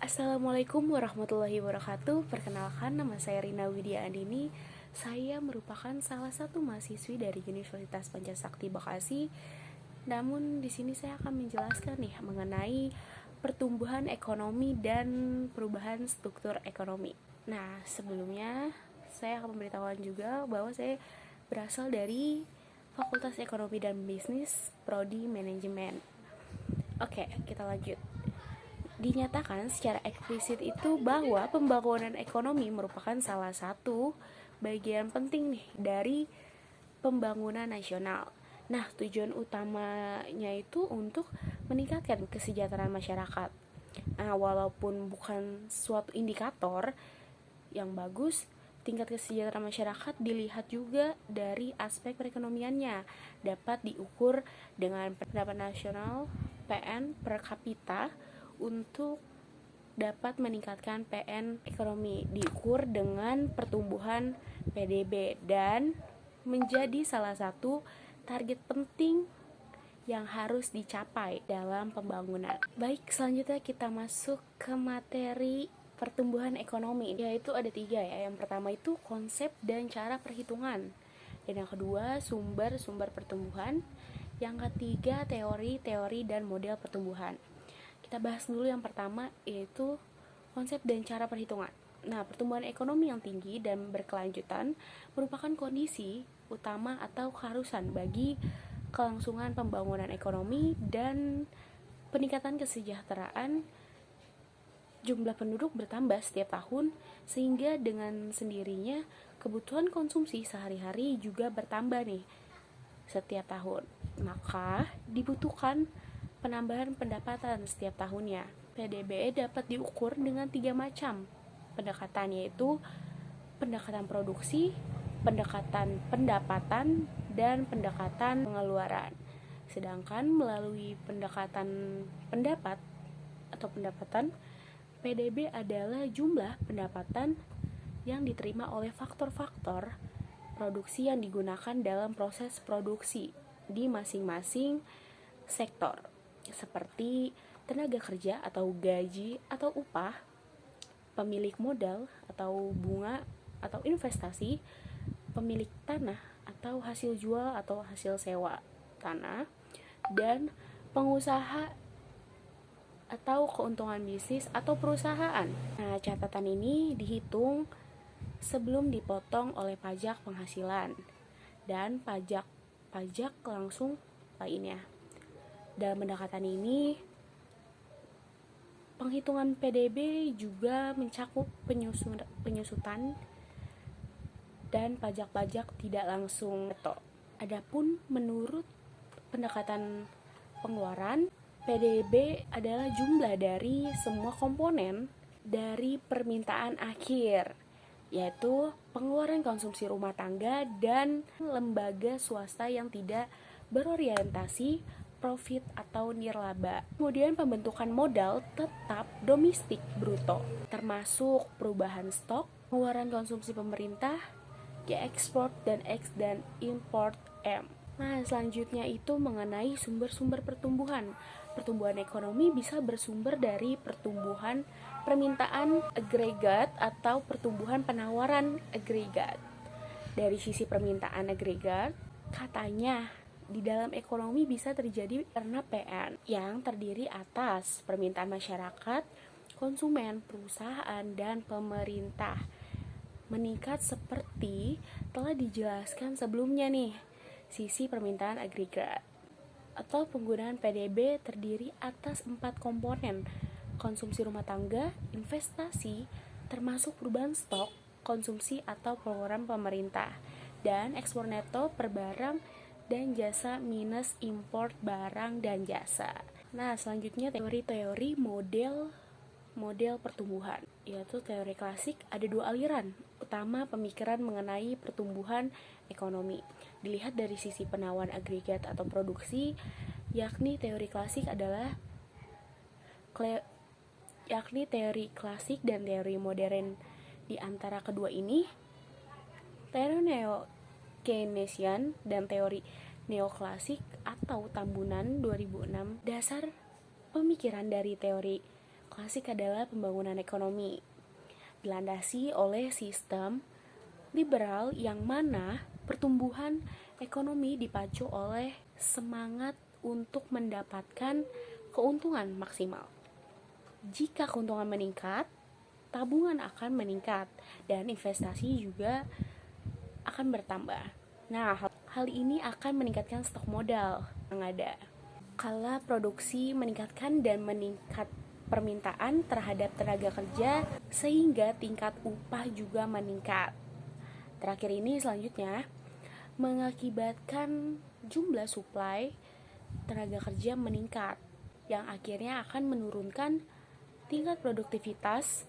Assalamualaikum warahmatullahi wabarakatuh. Perkenalkan, nama saya Rina Widya Andini. Saya merupakan salah satu mahasiswi dari Universitas Pancasakti Bekasi. Namun di sini saya akan menjelaskan nih mengenai pertumbuhan ekonomi dan perubahan struktur ekonomi. Nah, sebelumnya saya akan memberitahukan juga bahwa saya berasal dari Fakultas Ekonomi dan Bisnis, Prodi Manajemen. Oke, kita lanjut. Dinyatakan secara eksplisit itu bahwa pembangunan ekonomi merupakan salah satu bagian penting nih dari pembangunan nasional. Nah, tujuan utamanya itu untuk meningkatkan kesejahteraan masyarakat. Nah, walaupun bukan suatu indikator yang bagus, tingkat kesejahteraan masyarakat dilihat juga dari aspek perekonomiannya. Dapat diukur dengan pendapatan nasional PN per kapita untuk dapat meningkatkan PN ekonomi, diukur dengan pertumbuhan PDB dan menjadi salah satu target penting yang harus dicapai dalam pembangunan. Baik, selanjutnya kita masuk ke materi pertumbuhan ekonomi, yaitu ada 3 ya. Yang pertama itu konsep dan cara perhitungan, dan yang kedua sumber-sumber pertumbuhan, yang ketiga teori-teori dan model pertumbuhan. Kita bahas dulu yang pertama, yaitu konsep dan cara perhitungan. Nah, pertumbuhan ekonomi yang tinggi dan berkelanjutan merupakan kondisi utama atau keharusan bagi kelangsungan pembangunan ekonomi dan peningkatan kesejahteraan. Jumlah penduduk bertambah setiap tahun, sehingga dengan sendirinya kebutuhan konsumsi sehari-hari juga bertambah nih setiap tahun. Maka dibutuhkan penambahan pendapatan setiap tahunnya. PDB dapat diukur dengan 3 macam pendekatan, yaitu pendekatan produksi, pendekatan pendapatan, dan pendekatan pengeluaran. Sedangkan melalui pendekatan pendapat atau pendapatan, PDB adalah jumlah pendapatan yang diterima oleh faktor-faktor produksi yang digunakan dalam proses produksi di masing-masing sektor, seperti tenaga kerja atau gaji atau upah, pemilik modal atau bunga atau investasi, pemilik tanah atau hasil jual atau hasil sewa tanah, dan pengusaha atau keuntungan bisnis atau perusahaan. Nah, catatan ini dihitung sebelum dipotong oleh pajak penghasilan dan pajak langsung lainnya. Dalam pendekatan ini, penghitungan PDB juga mencakup penyusutan dan pajak-pajak tidak langsung neto. Adapun menurut pendekatan pengeluaran, PDB adalah jumlah dari semua komponen dari permintaan akhir, yaitu pengeluaran konsumsi rumah tangga dan lembaga swasta yang tidak berorientasi profit atau nirlaba. Kemudian pembentukan modal tetap domestik bruto, termasuk perubahan stok, pengeluaran konsumsi pemerintah, ekspor dan import M. Nah, selanjutnya itu mengenai sumber-sumber pertumbuhan. Pertumbuhan ekonomi bisa bersumber dari pertumbuhan permintaan agregat atau pertumbuhan penawaran agregat. Dari sisi permintaan agregat, katanya di dalam ekonomi bisa terjadi karena PN yang terdiri atas permintaan masyarakat, konsumen, perusahaan, dan pemerintah meningkat seperti telah dijelaskan sebelumnya nih. Sisi permintaan agregat atau penggunaan PDB terdiri atas 4 komponen: konsumsi rumah tangga, investasi, termasuk perubahan stok, konsumsi atau pengeluaran pemerintah, dan ekspor neto per barang dan jasa minus import barang dan jasa. Nah, selanjutnya teori-teori model pertumbuhan, yaitu teori klasik. Ada 2 aliran utama pemikiran mengenai pertumbuhan ekonomi. Dilihat dari sisi penawaran agregat atau produksi, yakni teori klasik teori klasik dan teori modern. Di antara kedua ini, teori Keynesian dan teori neoklasik atau Tambunan 2006. Dasar pemikiran dari teori klasik adalah pembangunan ekonomi, dilandasi oleh sistem liberal yang mana pertumbuhan ekonomi dipacu oleh semangat untuk mendapatkan keuntungan maksimal. Jika keuntungan meningkat, tabungan akan meningkat dan investasi juga akan bertambah. Nah, hal ini akan meningkatkan stok modal yang ada. Kala produksi meningkatkan dan meningkat permintaan terhadap tenaga kerja sehingga tingkat upah juga meningkat. Terakhir ini selanjutnya mengakibatkan jumlah supply tenaga kerja meningkat yang akhirnya akan menurunkan tingkat produktivitas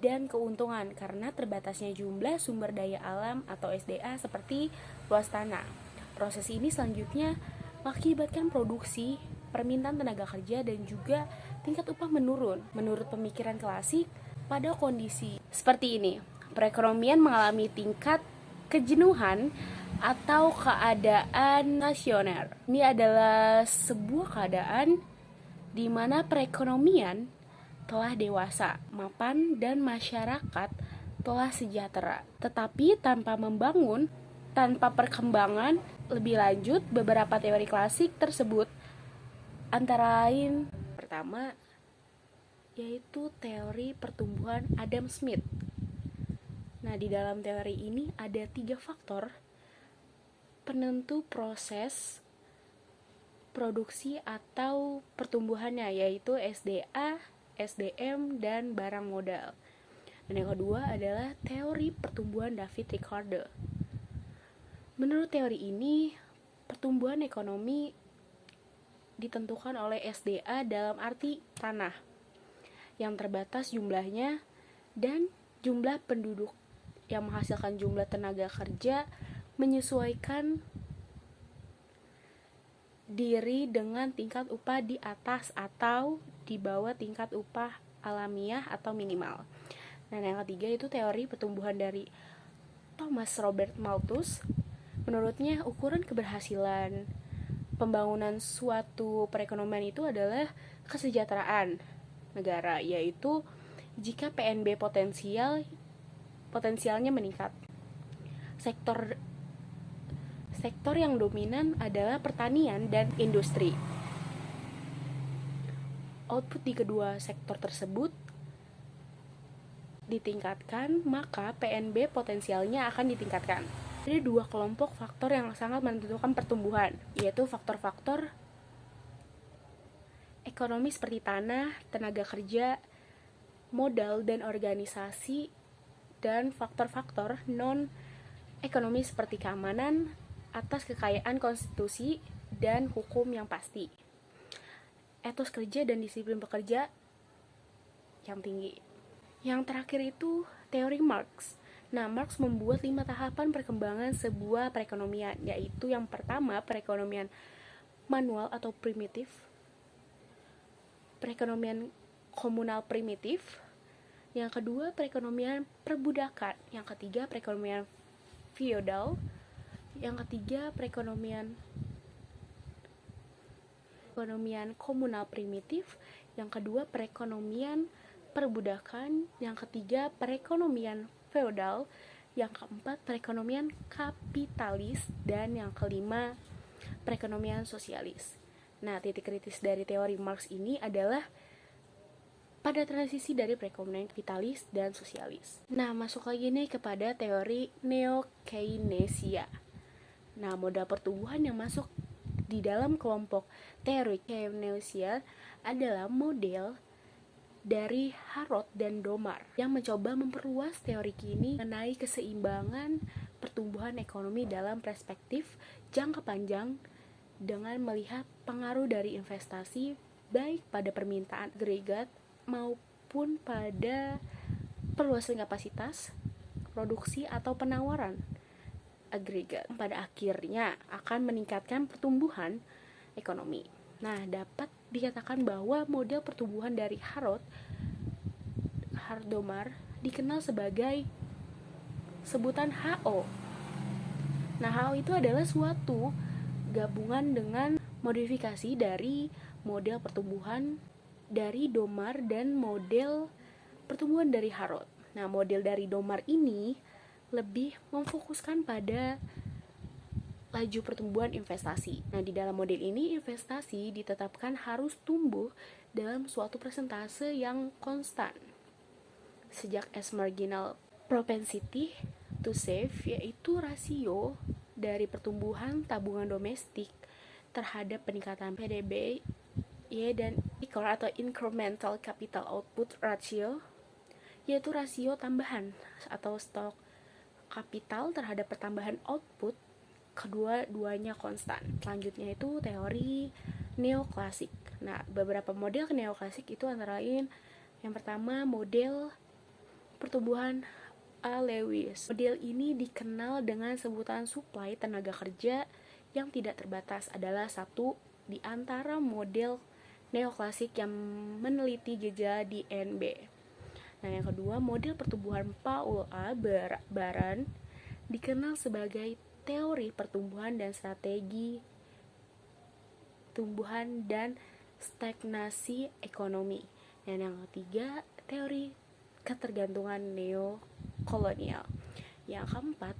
dan keuntungan karena terbatasnya jumlah sumber daya alam atau SDA seperti luas tanah. Proses ini selanjutnya mengakibatkan produksi, permintaan tenaga kerja dan juga tingkat upah menurun. Menurut pemikiran klasik, pada kondisi seperti ini, perekonomian mengalami tingkat kejenuhan atau keadaan stasioner. Ini adalah sebuah keadaan di mana perekonomian telah dewasa, mapan, dan masyarakat telah sejahtera. Tetapi tanpa perkembangan lebih lanjut, beberapa teori klasik tersebut antara lain pertama yaitu teori pertumbuhan Adam Smith. Nah, di dalam teori ini ada 3 faktor penentu proses produksi atau pertumbuhannya, yaitu SDA, SDM, dan barang modal. Dan yang kedua adalah teori pertumbuhan David Ricardo. Menurut teori ini, pertumbuhan ekonomi ditentukan oleh SDA dalam arti tanah yang terbatas jumlahnya dan jumlah penduduk yang menghasilkan jumlah tenaga kerja menyesuaikan diri dengan tingkat upah di atas atau di bawah tingkat upah alamiah atau minimal. Dan yang ketiga itu teori pertumbuhan dari Thomas Robert Malthus. Menurutnya ukuran keberhasilan pembangunan suatu perekonomian itu adalah kesejahteraan negara, yaitu jika PNB potensialnya meningkat. Sektor yang dominan adalah pertanian dan industri. Output di kedua sektor tersebut ditingkatkan, maka PNB potensialnya akan ditingkatkan. Ada 2 kelompok faktor yang sangat menentukan pertumbuhan, yaitu faktor-faktor ekonomi seperti tanah, tenaga kerja, modal, dan organisasi, dan faktor-faktor non-ekonomi seperti keamanan atas kekayaan konstitusi dan hukum yang pasti, etos kerja dan disiplin pekerja yang tinggi. Yang terakhir itu teori Marx. Nah, Marx membuat 5 tahapan perkembangan sebuah perekonomian, yaitu yang pertama perekonomian manual atau primitif, perekonomian komunal primitif, yang kedua perekonomian perbudakan, yang ketiga perekonomian feodal, yang ketiga perekonomian komunal primitif, yang kedua perekonomian perbudakan, yang ketiga perekonomian feodal, yang keempat perekonomian kapitalis, dan yang kelima perekonomian sosialis. Nah, titik kritis dari teori Marx ini adalah pada transisi dari perekonomian kapitalis dan sosialis. Nah, masuk lagi nih kepada teori neo-Keynesian. Nah, modal pertumbuhan yang masuk di dalam kelompok teori Keynesian adalah model dari Harrod dan Domar yang mencoba memperluas teori ini mengenai keseimbangan pertumbuhan ekonomi dalam perspektif jangka panjang dengan melihat pengaruh dari investasi baik pada permintaan agregat maupun pada perluasan kapasitas produksi atau penawaran agregat, pada akhirnya akan meningkatkan pertumbuhan ekonomi. Nah, dapat dikatakan bahwa model pertumbuhan dari Harrod-Domar dikenal sebagai sebutan HO. Nah, HO itu adalah suatu gabungan dengan modifikasi dari model pertumbuhan dari Domar dan model pertumbuhan dari Harrod. Nah, model dari Domar ini lebih memfokuskan pada laju pertumbuhan investasi. Nah, di dalam model ini investasi ditetapkan harus tumbuh dalam suatu persentase yang konstan. Sejak S marginal propensity to save, yaitu rasio dari pertumbuhan tabungan domestik terhadap peningkatan PDB dan ICOR atau incremental capital output ratio, yaitu rasio tambahan atau stok kapital terhadap pertambahan output, kedua-duanya konstan. Selanjutnya itu teori neoklasik. Nah, beberapa model neoklasik itu antara lain yang pertama model pertumbuhan A. Lewis. Model ini dikenal dengan sebutan supply tenaga kerja yang tidak terbatas, adalah satu di antara model neoklasik yang meneliti gejala di NB. Nah, yang kedua, model pertumbuhan Paul A. Baran dikenal sebagai teori pertumbuhan dan strategi tumbuhan dan stagnasi ekonomi. Dan yang ketiga, teori ketergantungan neokolonial. Yang keempat,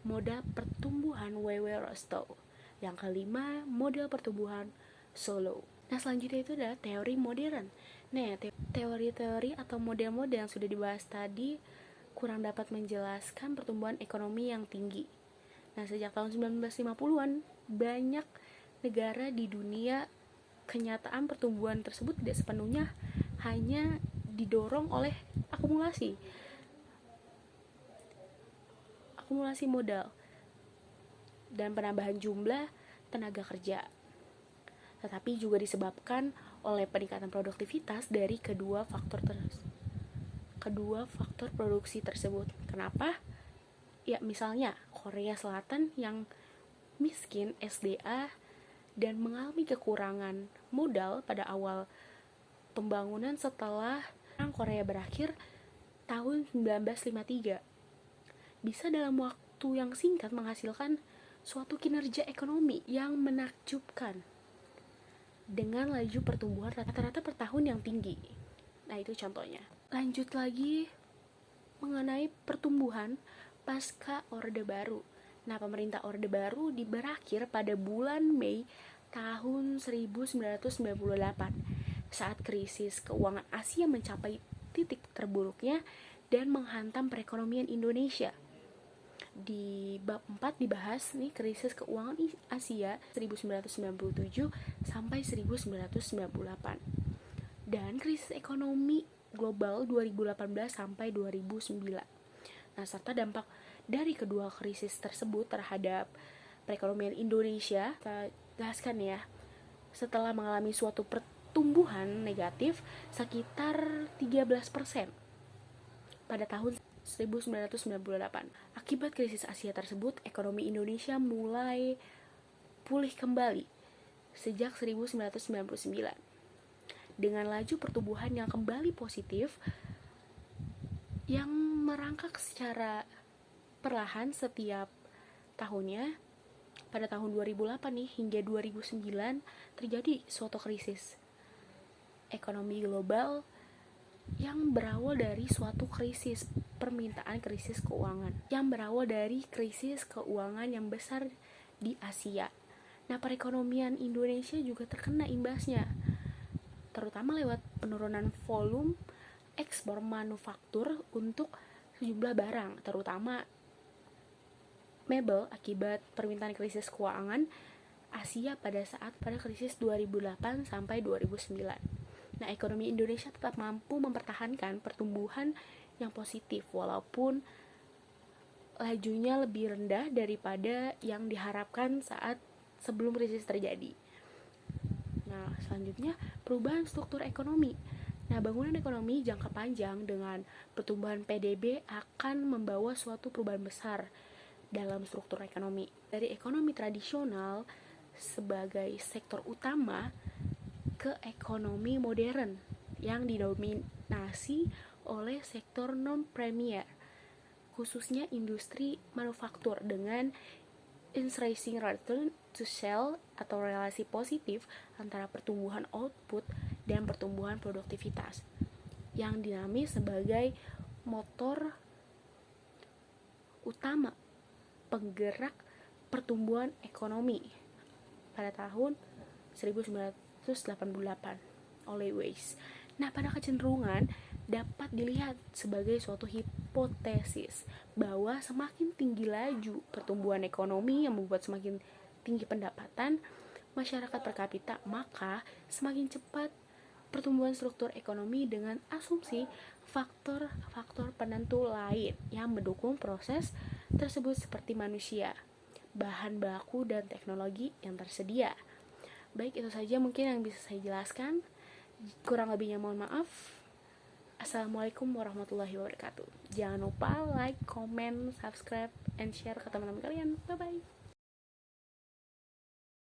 model pertumbuhan W.W. Rostow. Yang kelima, model pertumbuhan Solow. Nah, selanjutnya itu adalah teori modern. Nah, teori-teori atau model-model yang sudah dibahas tadi kurang dapat menjelaskan pertumbuhan ekonomi yang tinggi. Nah, sejak tahun 1950-an, banyak negara di dunia kenyataan pertumbuhan tersebut tidak sepenuhnya hanya didorong oleh akumulasi modal dan penambahan jumlah tenaga kerja, tetapi juga disebabkan oleh peningkatan produktivitas dari kedua faktor produksi tersebut. Kenapa? Ya, misalnya Korea Selatan yang miskin SDA dan mengalami kekurangan modal pada awal pembangunan setelah Perang Korea berakhir tahun 1953, bisa dalam waktu yang singkat menghasilkan suatu kinerja ekonomi yang menakjubkan dengan laju pertumbuhan rata-rata per tahun yang tinggi. Nah, itu contohnya. Lanjut lagi mengenai pertumbuhan pasca Orde Baru. Nah, pemerintah Orde Baru berakhir pada bulan Mei tahun 1998 saat krisis keuangan Asia mencapai titik terburuknya dan menghantam perekonomian Indonesia. Di bab 4 dibahas nih krisis keuangan Asia 1997 sampai 1998 dan krisis ekonomi global 2018 sampai 2009. Nah, serta dampak dari kedua krisis tersebut terhadap perekonomian Indonesia, kita jelaskan ya. Setelah mengalami suatu pertumbuhan negatif sekitar 13% pada tahun 1998. Akibat krisis Asia tersebut, ekonomi Indonesia mulai pulih kembali sejak 1999 dengan laju pertumbuhan yang kembali positif yang merangkak secara perlahan setiap tahunnya. Pada tahun 2008 nih hingga 2009 terjadi suatu krisis ekonomi global yang berawal dari suatu krisis krisis keuangan yang besar di Asia. Nah, perekonomian Indonesia juga terkena imbasnya, terutama lewat penurunan volume ekspor manufaktur untuk sejumlah barang, terutama mebel akibat permintaan krisis keuangan Asia pada krisis 2008 sampai 2009. Nah, ekonomi Indonesia tetap mampu mempertahankan pertumbuhan yang positif walaupun lajunya lebih rendah daripada yang diharapkan saat sebelum krisis terjadi. Nah, selanjutnya perubahan struktur ekonomi. Nah, bangunan ekonomi jangka panjang dengan pertumbuhan PDB akan membawa suatu perubahan besar dalam struktur ekonomi. Dari ekonomi tradisional sebagai sektor utama ke ekonomi modern yang didominasi oleh sektor non-premier, khususnya industri manufaktur dengan increasing return to sell atau relasi positif antara pertumbuhan output dan pertumbuhan produktivitas yang dinamis sebagai motor utama penggerak pertumbuhan ekonomi pada tahun 1988 oleh Weiss. Nah, pada kecenderungan dapat dilihat sebagai suatu hipotesis bahwa semakin tinggi laju pertumbuhan ekonomi yang membuat semakin tinggi pendapatan masyarakat per kapita, maka semakin cepat pertumbuhan struktur ekonomi dengan asumsi faktor-faktor penentu lain yang mendukung proses tersebut seperti manusia, bahan baku, dan teknologi yang tersedia. Baik, itu saja mungkin yang bisa saya jelaskan. Kurang lebihnya mohon maaf. Assalamualaikum warahmatullahi wabarakatuh. Jangan lupa like, comment, subscribe, and share ke teman-teman kalian. Bye-bye.